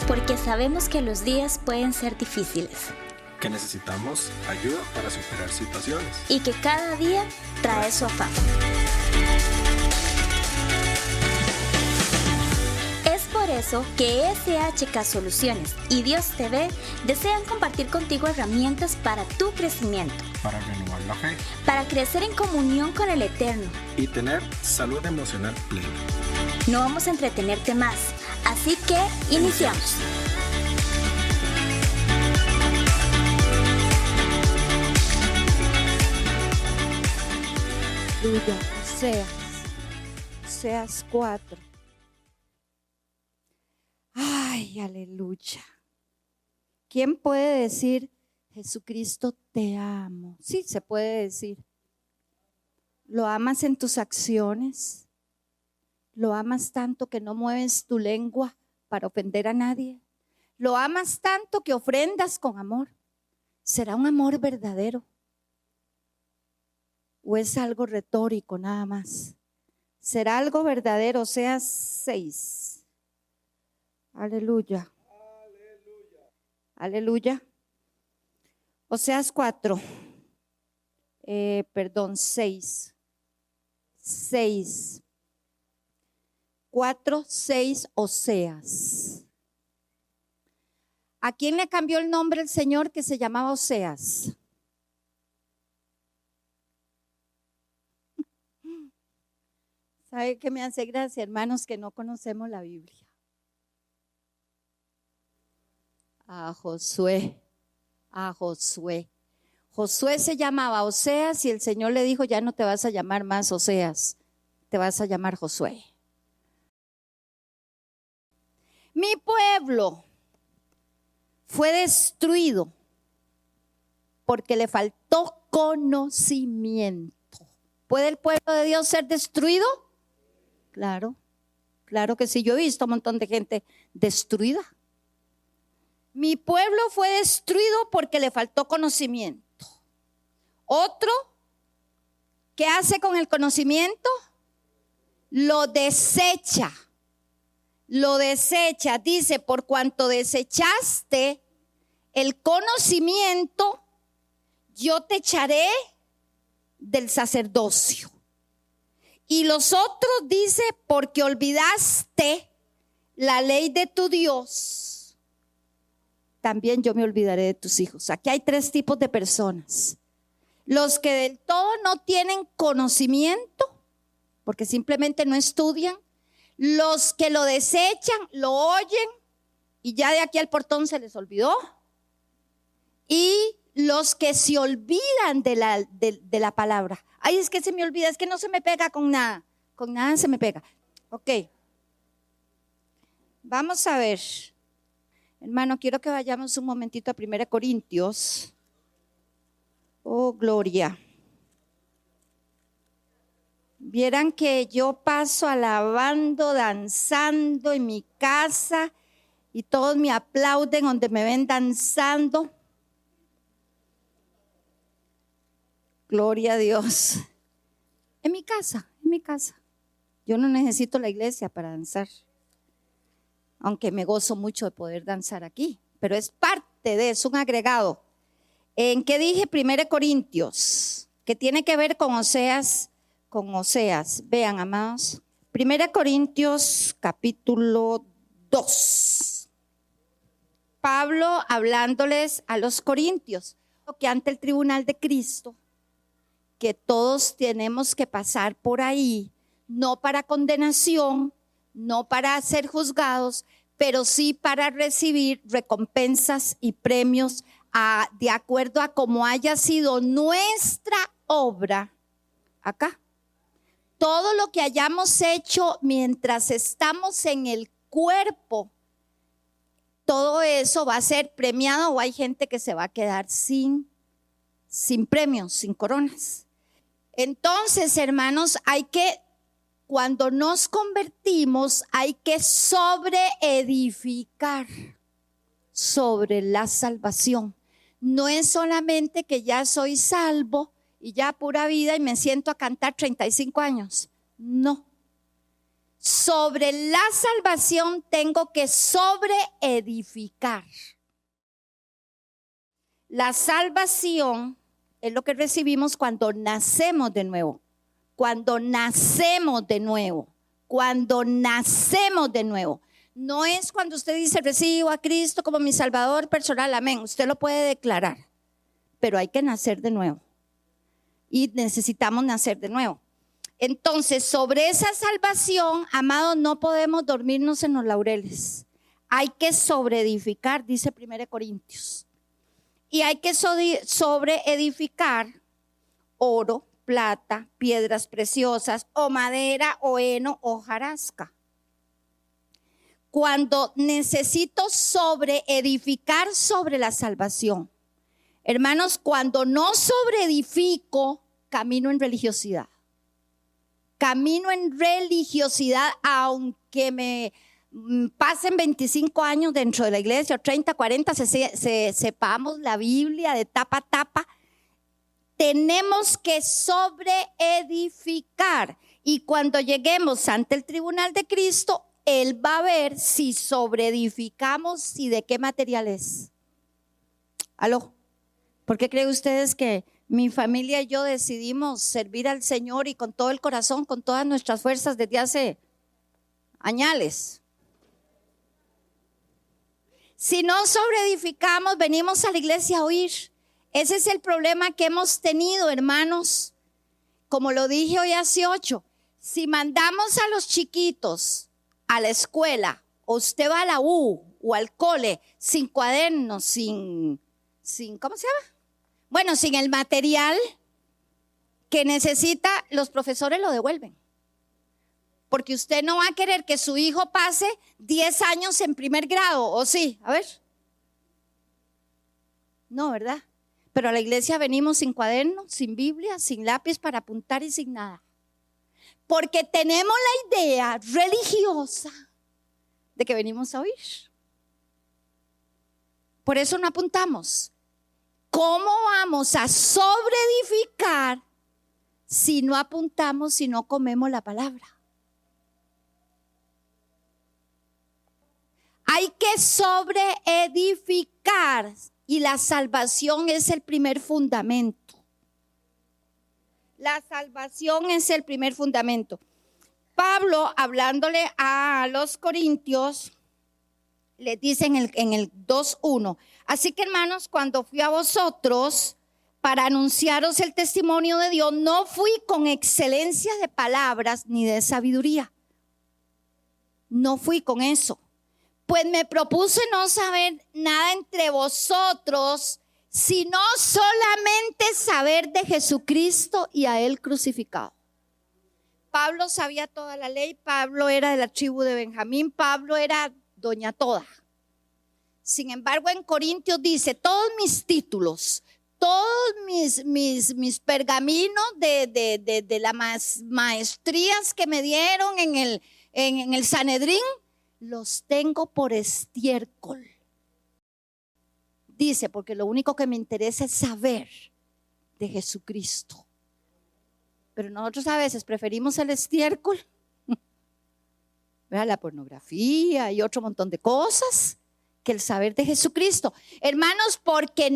porque sabemos que los días pueden ser difíciles que necesitamos ayuda para superar situaciones y que cada día trae su afán. Es por eso que SHK Soluciones y Dios TV desean compartir contigo herramientas para tu crecimiento, para renovar la fe, para crecer en comunión con el Eterno y tener salud emocional plena. No vamos a entretenerte más, así que iniciamos. Aleluya. Oseas 4. Ay, aleluya. ¿Quién puede decir, Jesucristo, te amo? Sí, se puede decir. ¿Lo amas en tus acciones? ¿Lo amas tanto que no mueves tu lengua para ofender a nadie? ¿Lo amas tanto que ofrendas con amor? ¿Será un amor verdadero? ¿O es algo retórico nada más? ¿Será algo verdadero? Oseas 6. Aleluya. Aleluya. Oseas 4. 6. 6. 4, 6, Oseas. ¿A quién le cambió el nombre el Señor que se llamaba Oseas? ¿Sabe qué me hace gracia, hermanos, que no conocemos la Biblia? A Josué. Josué se llamaba Oseas y el Señor le dijo, ya no te vas a llamar más Oseas, te vas a llamar Josué. Mi pueblo fue destruido porque le faltó conocimiento. ¿Puede el pueblo de Dios ser destruido? Claro, claro que sí. Yo he visto un montón de gente destruida. Mi pueblo fue destruido porque le faltó conocimiento. Otro, ¿qué hace con el conocimiento? Lo desecha. Lo desecha. Dice, por cuanto desechaste el conocimiento, yo te echaré del sacerdocio. Y los otros dice, porque olvidaste la ley de tu Dios, también yo me olvidaré de tus hijos. Aquí hay 3 tipos de personas. Los que del todo no tienen conocimiento, porque simplemente no estudian. Los que lo desechan, lo oyen y ya de aquí al portón se les olvidó. Y los que se olvidan de la palabra. Ay, es que se me olvida, es que no se me pega con nada. Con nada se me pega. Ok. Vamos a ver. Hermano, quiero que vayamos un momentito a 1 Corintios. Oh, gloria. Vieran que yo paso alabando, danzando en mi casa y todos me aplauden donde me ven danzando. Gloria a Dios. En mi casa. Yo no necesito la iglesia para danzar. Aunque me gozo mucho de poder danzar aquí. Pero es parte de, es un agregado. ¿En qué dije 1 Corintios? Que tiene que ver con Oseas. Vean, amados. 1 Corintios capítulo 2. Pablo hablándoles a los corintios. Que ante el tribunal de Cristo, que todos tenemos que pasar por ahí, no para condenación, no para ser juzgados, pero sí para recibir recompensas y premios de acuerdo a cómo haya sido nuestra obra acá. Todo lo que hayamos hecho mientras estamos en el cuerpo, todo eso va a ser premiado o hay gente que se va a quedar sin premios, sin coronas. Entonces, hermanos, cuando nos convertimos, hay que sobreedificar sobre la salvación. No es solamente que ya soy salvo y ya pura vida y me siento a cantar 35 años. No. sobre la salvación tengo que sobreedificar. La salvación es lo que recibimos cuando nacemos de nuevo. Cuando nacemos de nuevo. Cuando nacemos de nuevo. No es cuando usted dice recibo a Cristo como mi Salvador personal, amén. Usted lo puede declarar, pero hay que nacer de nuevo. Y necesitamos nacer de nuevo. Entonces, sobre esa salvación, amados, no podemos dormirnos en los laureles. Hay que sobreedificar, dice 1 Corintios. Y hay que sobreedificar oro, plata, piedras preciosas, o madera, o heno, o hojarasca. Cuando necesito sobreedificar sobre la salvación, hermanos, cuando no sobreedifico, camino en religiosidad. Camino en religiosidad, aunque me pasen 25 años dentro de la iglesia, o 30, 40, sepamos la Biblia de tapa a tapa. Tenemos que sobreedificar. Y cuando lleguemos ante el tribunal de Cristo, Él va a ver si sobreedificamos y de qué material es. ¿Aló? ¿Por qué creen ustedes que mi familia y yo decidimos servir al Señor y con todo el corazón, con todas nuestras fuerzas desde hace añales? Si no sobreedificamos, venimos a la iglesia a oír. Ese es el problema que hemos tenido, hermanos. Como lo dije hoy hace 8, si mandamos a los chiquitos a la escuela, o usted va a la U o al cole sin cuadernos, sin ¿cómo se llama? Bueno, sin el material que necesita, los profesores lo devuelven. Porque usted no va a querer que su hijo pase 10 años en primer grado, ¿o sí? A ver. No, ¿verdad? Pero a la iglesia venimos sin cuaderno, sin Biblia, sin lápiz para apuntar y sin nada. Porque tenemos la idea religiosa de que venimos a oír. Por eso no apuntamos. ¿Cómo vamos a sobreedificar si no apuntamos, si no comemos la palabra? Hay que sobreedificar y la salvación es el primer fundamento. La salvación es el primer fundamento. Pablo, hablándole a los corintios, le dice en el 2:1, así que hermanos, cuando fui a vosotros para anunciaros el testimonio de Dios, no fui con excelencia de palabras ni de sabiduría. No fui con eso. Pues me propuse no saber nada entre vosotros, sino solamente saber de Jesucristo y a Él crucificado. Pablo sabía toda la ley, Pablo era de la tribu de Benjamín, Pablo era doña toda. Sin embargo, en Corintios dice, todos mis títulos, todos mis pergaminos de las maestrías que me dieron en el Sanedrín, los tengo por estiércol. Dice, porque lo único que me interesa es saber de Jesucristo. Pero nosotros a veces preferimos el estiércol, la pornografía y otro montón de cosas, que el saber de Jesucristo. Hermanos, porque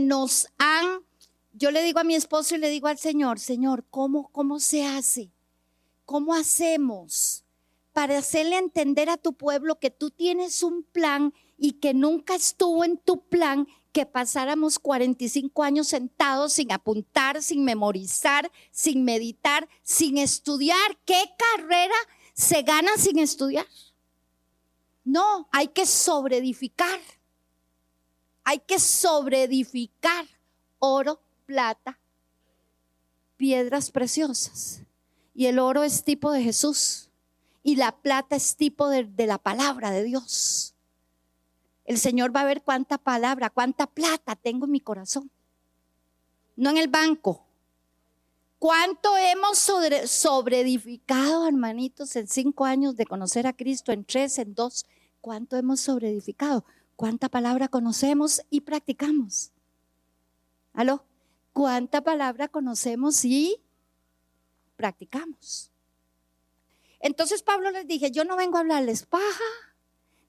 yo le digo a mi esposo y le digo al Señor, Señor, ¿cómo se hace? ¿Cómo hacemos para hacerle entender a tu pueblo que tú tienes un plan y que nunca estuvo en tu plan que pasáramos 45 años sentados sin apuntar, sin memorizar, sin meditar, sin estudiar? ¿Qué carrera se gana sin estudiar? No, hay que sobreedificar. Hay que sobreedificar oro, plata, piedras preciosas. Y el oro es tipo de Jesús. Y la plata es tipo de la palabra de Dios. El Señor va a ver cuánta palabra, cuánta plata tengo en mi corazón. No en el banco. ¿Cuánto hemos sobreedificado, hermanitos, en 5 años de conocer a Cristo, en 3, en 2? ¿Cuánto hemos sobreedificado? ¿Cuánta palabra conocemos y practicamos? ¿Aló? ¿Cuánta palabra conocemos y practicamos? Entonces Pablo les dije, yo no vengo a hablarles paja,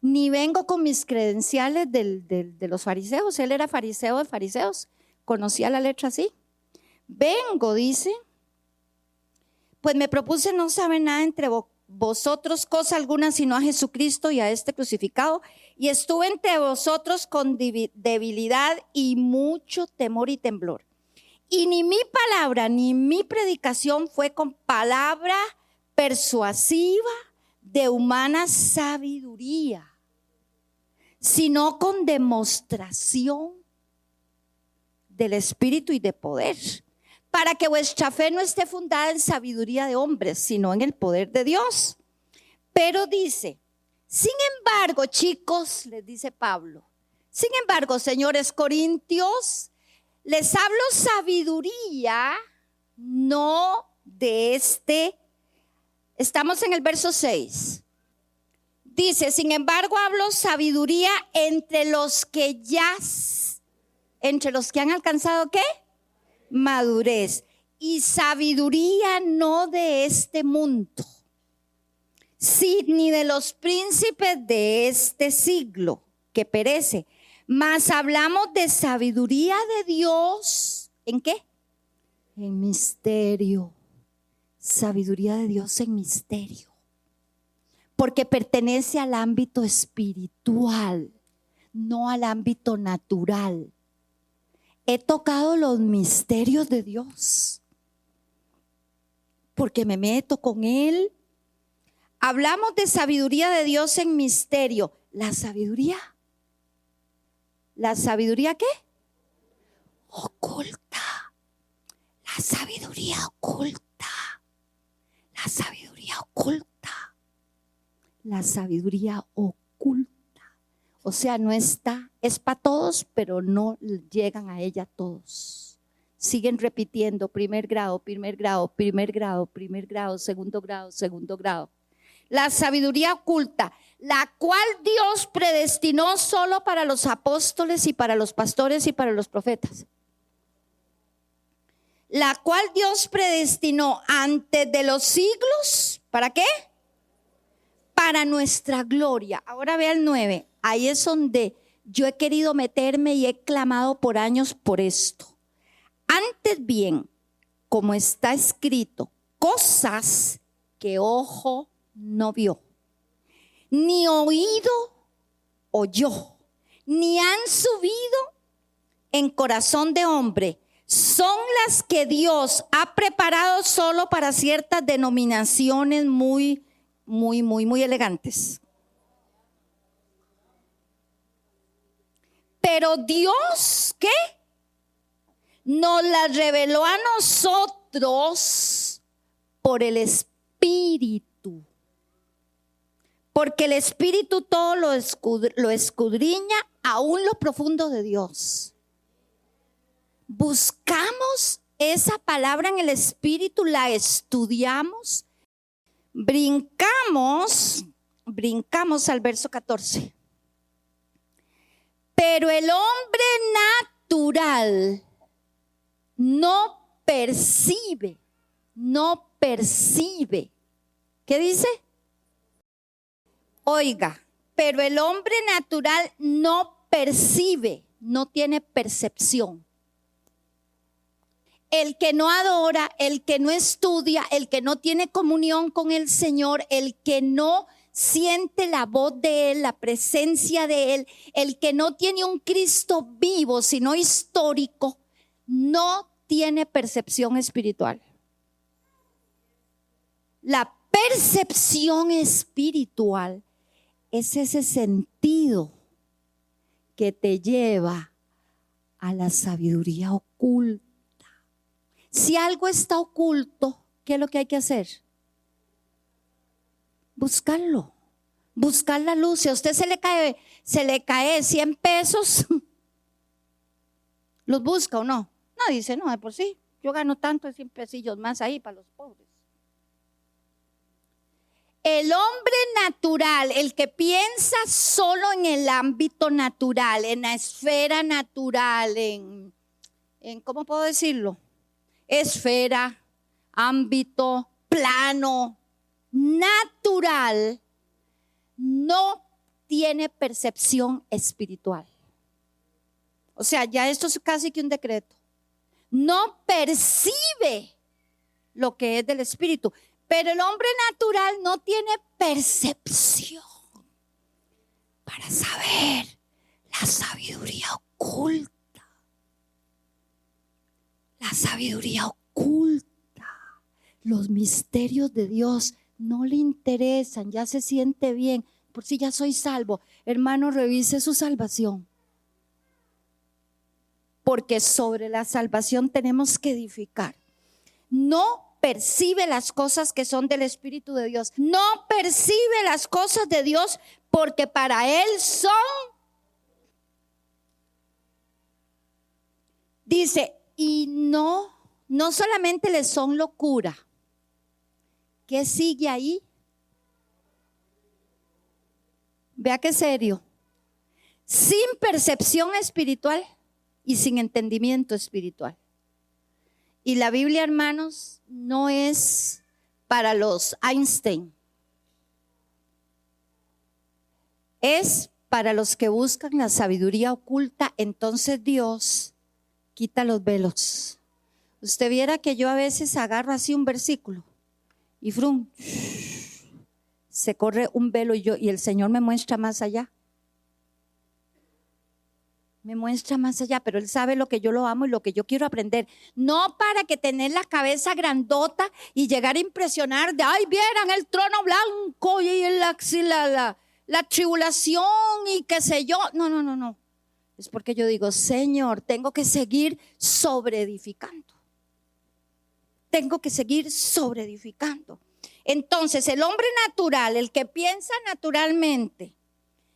ni vengo con mis credenciales de los fariseos. Él era fariseo de fariseos, conocía la letra así. Vengo, dice, pues me propuse no saber nada entre vosotros cosa alguna sino a Jesucristo y a este crucificado, y estuve entre vosotros con debilidad y mucho temor y temblor. Y ni mi palabra ni mi predicación fue con palabra persuasiva de humana sabiduría, sino con demostración del Espíritu y de poder, para que vuestra fe no esté fundada en sabiduría de hombres, sino en el poder de Dios. Pero dice, sin embargo, chicos, les dice Pablo, sin embargo, señores corintios, les hablo sabiduría, no de estamos en el verso 6. Dice, sin embargo, hablo sabiduría entre los que han alcanzado, ¿qué? Madurez. Y sabiduría no de este mundo, ni de los príncipes de este siglo que perece, mas hablamos de sabiduría de Dios. ¿En qué? En misterio. Sabiduría de Dios en misterio, porque pertenece al ámbito espiritual, no al ámbito natural. He tocado los misterios de Dios, porque me meto con Él. Hablamos de sabiduría de Dios en misterio. ¿La sabiduría? ¿La sabiduría qué? Oculta. La sabiduría oculta. La sabiduría oculta. La sabiduría oculta. O sea, no está, es para todos, pero no llegan a ella todos. Siguen repitiendo primer grado, primer grado, primer grado, primer grado, segundo grado, segundo grado. La sabiduría oculta, la cual Dios predestinó solo para los apóstoles y para los pastores y para los profetas. La cual Dios predestinó antes de los siglos, ¿para qué? Para nuestra gloria. Ahora ve el 9, ahí es donde yo he querido meterme y he clamado por años por esto. Antes bien, como está escrito, cosas que ojo no vio, ni oído oyó, ni han subido en corazón de hombre, son las que Dios ha preparado solo para ciertas denominaciones muy elegantes. Pero Dios, ¿qué? Nos las reveló a nosotros por el Espíritu. Porque el Espíritu todo lo escudriña aún lo profundo de Dios. Buscamos esa palabra en el Espíritu, la estudiamos, brincamos al verso 14. Pero el hombre natural no percibe. ¿Qué dice? Oiga, pero el hombre natural no percibe, no tiene percepción. El que no adora, el que no estudia, el que no tiene comunión con el Señor, el que no siente la voz de Él, la presencia de Él, el que no tiene un Cristo vivo, sino histórico, no tiene percepción espiritual. La percepción espiritual es ese sentido que te lleva a la sabiduría oculta. Si algo está oculto, ¿qué es lo que hay que hacer? Buscarlo, buscar la luz. Si a usted se le cae 100 pesos, ¿los busca o no? No, dice, no, de por sí, yo gano tanto, 100 pesillos más ahí para los pobres. El hombre natural, el que piensa solo en el ámbito natural, en la esfera natural, en ¿cómo puedo decirlo? Esfera, ámbito, plano, natural no tiene percepción espiritual. O sea, ya esto es casi que un decreto. No percibe lo que es del espíritu, pero el hombre natural no tiene percepción para saber la sabiduría oculta. La sabiduría oculta. Los misterios de Dios no le interesan, ya se siente bien. Por si ya soy salvo, hermano, revise su salvación. Porque sobre la salvación tenemos que edificar. No percibe las cosas que son del Espíritu de Dios. No percibe las cosas de Dios porque para él son. Dice, y no solamente le son locura. ¿Qué sigue ahí? Vea qué serio. Sin percepción espiritual y sin entendimiento espiritual. Y la Biblia, hermanos, no es para los Einstein. Es para los que buscan la sabiduría oculta. Entonces Dios quita los velos. Usted viera que yo a veces agarro así un versículo y frum, se corre un velo y el Señor me muestra más allá. Me muestra más allá, pero Él sabe lo que yo lo amo y lo que yo quiero aprender. No para que tener la cabeza grandota y llegar a impresionar de, ay, vieran el trono blanco y la tribulación y qué sé yo. No. Es porque yo digo, Señor, tengo que seguir sobreedificando. Tengo que seguir sobreedificando. Entonces, el hombre natural, el que piensa naturalmente,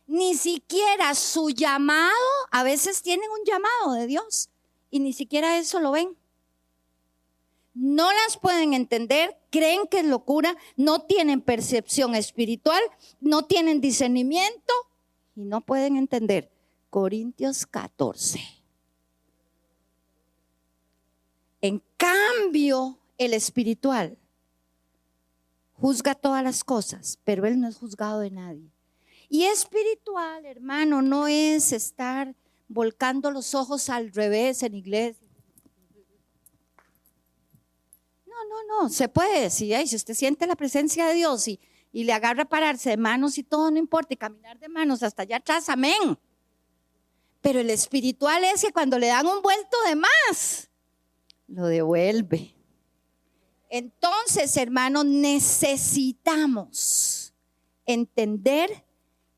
ni siquiera su llamado, a veces tienen un llamado de Dios y ni siquiera eso lo ven. No las pueden entender, creen que es locura, no tienen percepción espiritual, no tienen discernimiento y no pueden entender. Corintios 14. En cambio, el espiritual juzga todas las cosas, pero él no es juzgado de nadie. Y espiritual, hermano, no es estar volcando los ojos al revés en iglesia. No, se puede. Si usted siente la presencia de Dios y le agarra a pararse de manos y todo, no importa, y caminar de manos hasta allá atrás, amén. Pero el espiritual es que cuando le dan un vuelto de más, lo devuelve. Entonces, hermanos, necesitamos entender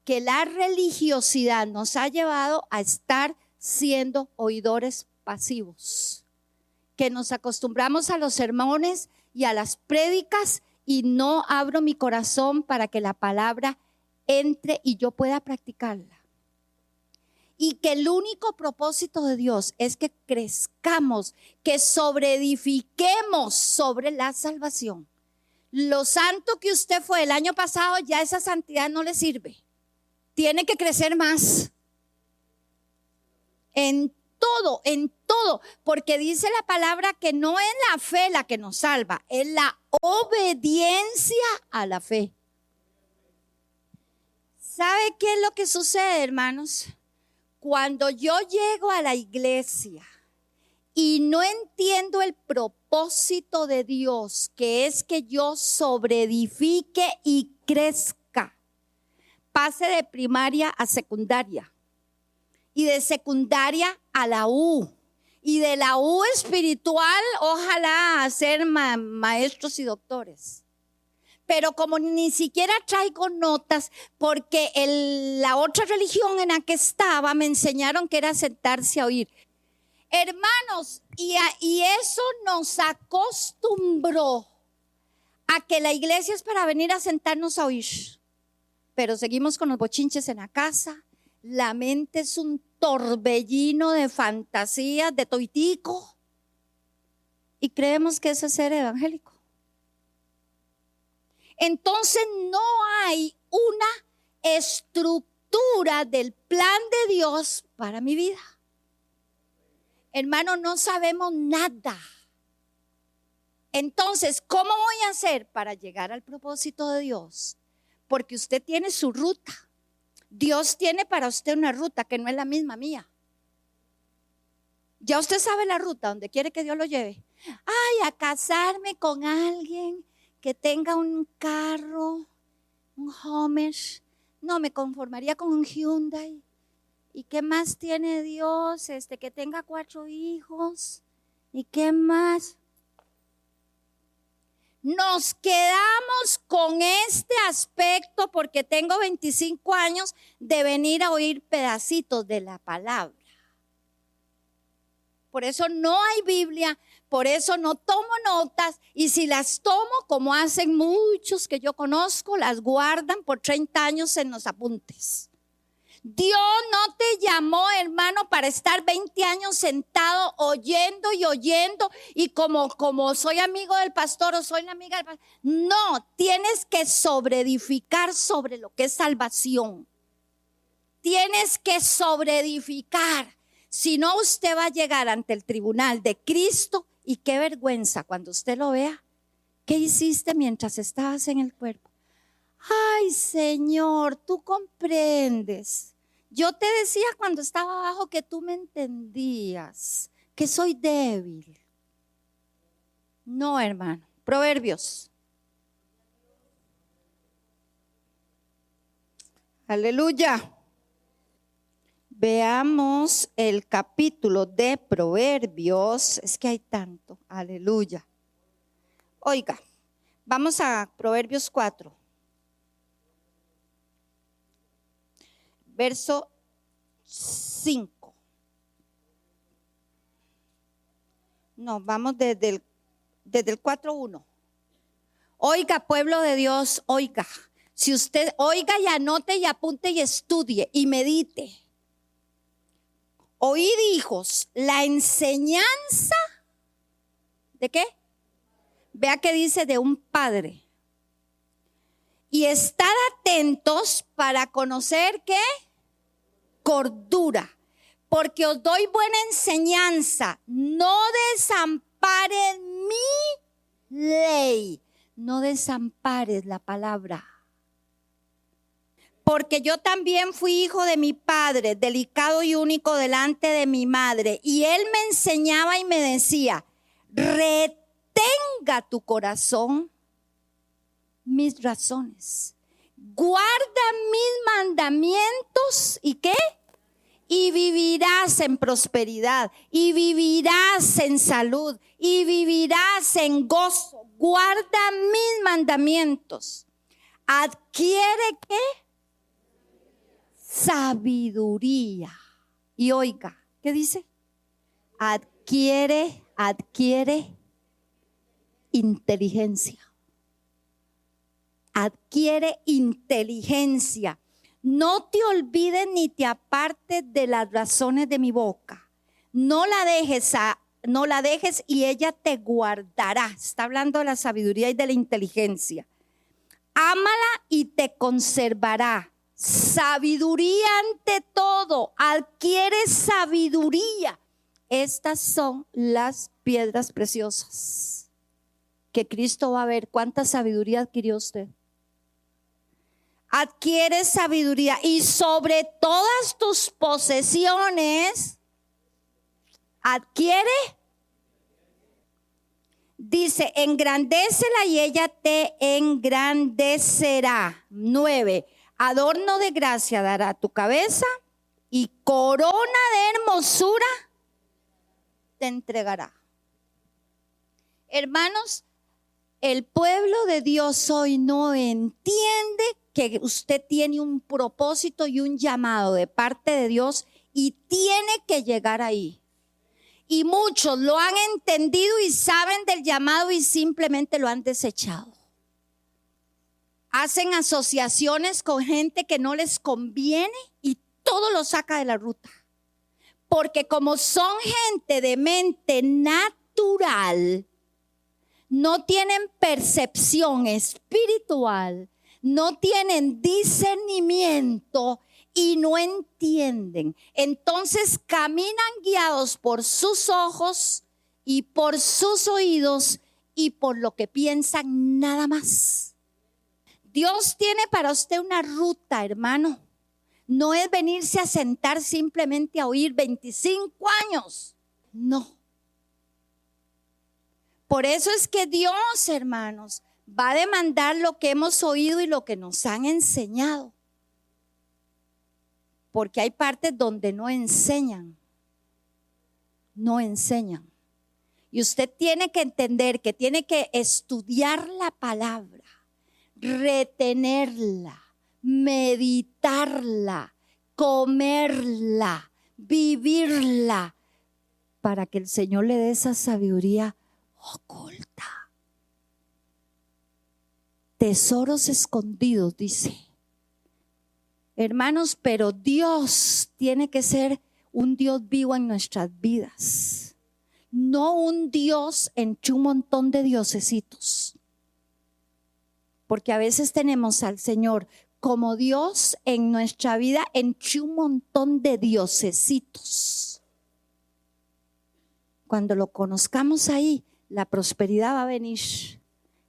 que la religiosidad nos ha llevado a estar siendo oidores pasivos, que nos acostumbramos a los sermones y a las prédicas y no abro mi corazón para que la palabra entre y yo pueda practicarla. Y que el único propósito de Dios es que crezcamos, que sobreedifiquemos sobre la salvación. Lo santo que usted fue el año pasado, ya esa santidad no le sirve. Tiene que crecer más. En todo, porque dice la palabra que no es la fe la que nos salva, es la obediencia a la fe. ¿Sabe qué es lo que sucede, hermanos? Cuando yo llego a la iglesia y no entiendo el propósito de Dios, que es que yo sobreedifique y crezca, pase de primaria a secundaria y de secundaria a la U y de la U espiritual, ojalá a ser maestros y doctores. Pero como ni siquiera traigo notas, porque la otra religión en la que estaba me enseñaron que era sentarse a oír. Hermanos, y eso nos acostumbró a que la iglesia es para venir a sentarnos a oír. Pero seguimos con los bochinches en la casa. La mente es un torbellino de fantasías, de toitico. Y creemos que eso es ser evangélico. Entonces no hay una estructura del plan de Dios para mi vida. Hermano, no sabemos nada. Entonces, ¿cómo voy a hacer para llegar al propósito de Dios? Porque usted tiene su ruta. Dios tiene para usted una ruta que no es la misma mía. Ya usted sabe la ruta donde quiere que Dios lo lleve. Ay, a casarme con alguien que tenga un carro, un Hummer. No, me conformaría con un Hyundai. ¿Y qué más tiene Dios? Que tenga 4 hijos. ¿Y qué más? Nos quedamos con este aspecto porque tengo 25 años de venir a oír pedacitos de la palabra. Por eso no hay Biblia, por eso no tomo notas, y si las tomo, como hacen muchos que yo conozco, las guardan por 30 años en los apuntes. Dios no te llamó, hermano, para estar 20 años sentado oyendo y oyendo, y como soy amigo del pastor o soy la amiga del pastor. No, tienes que sobreedificar sobre lo que es salvación. Tienes que sobreedificar. Si no, usted va a llegar ante el tribunal de Cristo, y qué vergüenza cuando usted lo vea. ¿Qué hiciste mientras estabas en el cuerpo? Ay, Señor, tú comprendes. Yo te decía cuando estaba abajo que tú me entendías, que soy débil. No, hermano. Proverbios. Aleluya. Veamos el capítulo de Proverbios. Es que hay tanto. Aleluya. Oiga, vamos a Proverbios 4. Verso 5. No, vamos desde el 4:1. Oiga, pueblo de Dios, oiga. Si usted oiga y anote y apunte y estudie y medite. Oíd, hijos, la enseñanza ¿de qué? Vea que dice de un padre. Y estad atentos para conocer ¿qué? Cordura. Porque os doy buena enseñanza. No desampares mi ley. No desampares la palabra. Porque yo también fui hijo de mi padre, delicado y único delante de mi madre. Y él me enseñaba y me decía, retenga tu corazón mis razones. Guarda mis mandamientos y ¿qué? Y vivirás en prosperidad, y vivirás en salud, y vivirás en gozo. Guarda mis mandamientos. Adquiere ¿qué? Sabiduría. Y oiga, ¿qué dice? Adquiere inteligencia. Adquiere inteligencia. No te olvides ni te apartes de las razones de mi boca. No la dejes y ella te guardará. Está hablando de la sabiduría y de la inteligencia. Ámala y te conservará. Sabiduría ante todo. Adquiere sabiduría. Estas son las piedras preciosas que Cristo va a ver. ¿Cuánta sabiduría adquirió usted? Adquiere sabiduría y sobre todas tus posesiones adquiere. Dice, engrandécela y ella te engrandecerá. 9. Adorno de gracia dará tu cabeza y corona de hermosura te entregará. Hermanos, el pueblo de Dios hoy no entiende que usted tiene un propósito y un llamado de parte de Dios y tiene que llegar ahí. Y muchos lo han entendido y saben del llamado y simplemente lo han desechado. Hacen asociaciones con gente que no les conviene y todo lo saca de la ruta. Porque como son gente de mente natural, no tienen percepción espiritual, no tienen discernimiento y no entienden. Entonces caminan guiados por sus ojos y por sus oídos y por lo que piensan nada más. Dios tiene para usted una ruta, hermano. No es venirse a sentar simplemente a oír 25 años. No. Por eso es que Dios, hermanos, va a demandar lo que hemos oído y lo que nos han enseñado. Porque hay partes donde no enseñan. No enseñan. Y usted tiene que entender que tiene que estudiar la palabra, retenerla, meditarla, comerla, vivirla, para que el Señor le dé esa sabiduría oculta. Tesoros escondidos, dice. Hermanos, pero Dios tiene que ser un Dios vivo en nuestras vidas. No un Dios entre un montón de diosesitos. Porque a veces tenemos al Señor como Dios en nuestra vida entre un montón de diosesitos. Cuando lo conozcamos ahí, la prosperidad va a venir.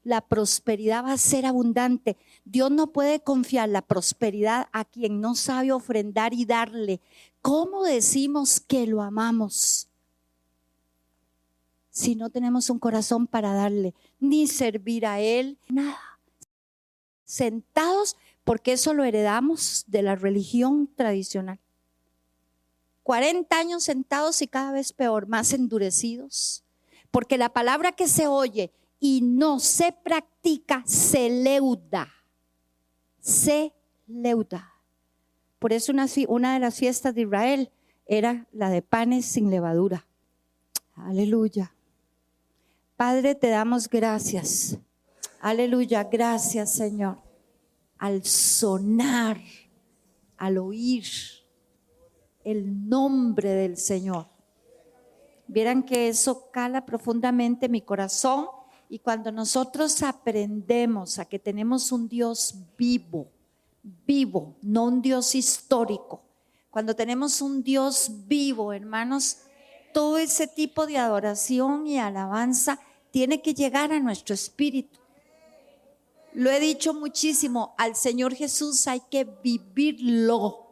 La prosperidad va a ser abundante. Dios no puede confiar la prosperidad a quien no sabe ofrendar y darle. ¿Cómo decimos que lo amamos si no tenemos un corazón para darle, ni servir a Él? Nada. Sentados, porque eso lo heredamos de la religión tradicional. 40 años sentados y cada vez peor, más endurecidos. Porque la palabra que se oye y no se practica se leuda. Se leuda. Por eso una de las fiestas de Israel era la de panes sin levadura. Aleluya. Padre, te damos gracias. Aleluya, gracias, Señor. Al sonar, al oír el nombre del Señor. Vieran que eso cala profundamente mi corazón, y cuando nosotros aprendemos a que tenemos un Dios vivo, vivo, no un Dios histórico. Cuando tenemos un Dios vivo, hermanos, todo ese tipo de adoración y alabanza tiene que llegar a nuestro espíritu. Lo he dicho muchísimo, al Señor Jesús hay que vivirlo,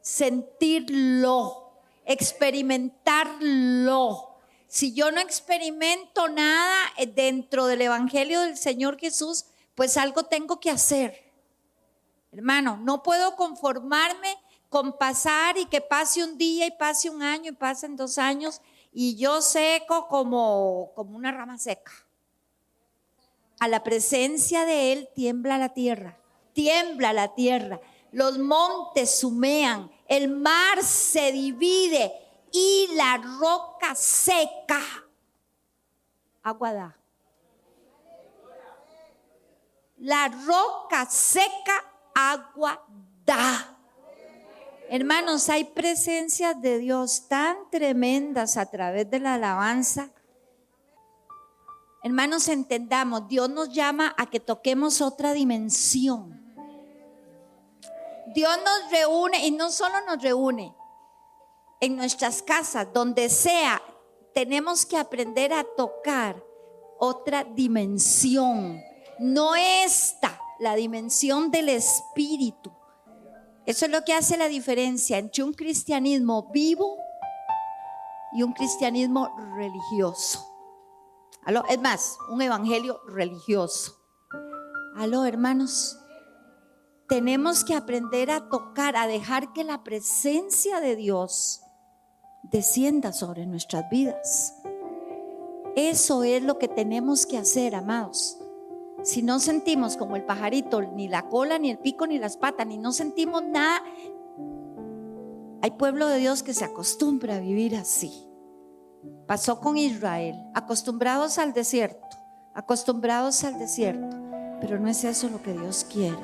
sentirlo, experimentarlo. Si yo no experimento nada dentro del Evangelio del Señor Jesús, pues algo tengo que hacer. Hermano, no puedo conformarme con pasar y que pase un día y pase un año y pasen 2 años y yo seco como una rama seca. A la presencia de Él tiembla la tierra, los montes humean, el mar se divide y la roca seca agua da. La roca seca agua da. Hermanos, hay presencias de Dios tan tremendas a través de la alabanza. Hermanos, entendamos, Dios nos llama a que toquemos otra dimensión. Dios nos reúne, y no solo nos reúne en nuestras casas, donde sea, tenemos que aprender a tocar otra dimensión, no esta, la dimensión del espíritu. Eso es lo que hace la diferencia entre un cristianismo vivo y un cristianismo religioso. Es más, un evangelio religioso. Hermanos, tenemos que aprender a tocar, a dejar que la presencia de Dios descienda sobre nuestras vidas. Eso es lo que tenemos que hacer, amados. Si no sentimos como el pajarito, ni la cola, ni el pico, ni las patas, ni no sentimos nada, hay pueblo de Dios que se acostumbra a vivir así. Pasó con Israel, acostumbrados al desierto, pero no es eso lo que Dios quiere.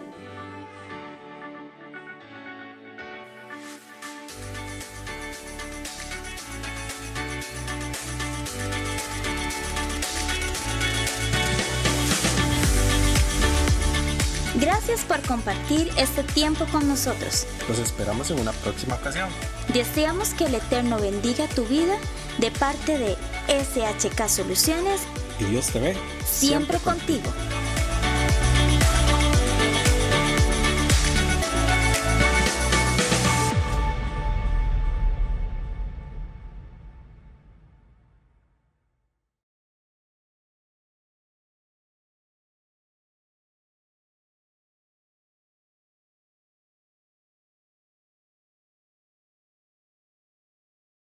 Gracias por compartir este tiempo con nosotros. Los esperamos en una próxima ocasión. Deseamos que el Eterno bendiga tu vida De parte de SHK Soluciones, Y Dios te ve siempre contigo.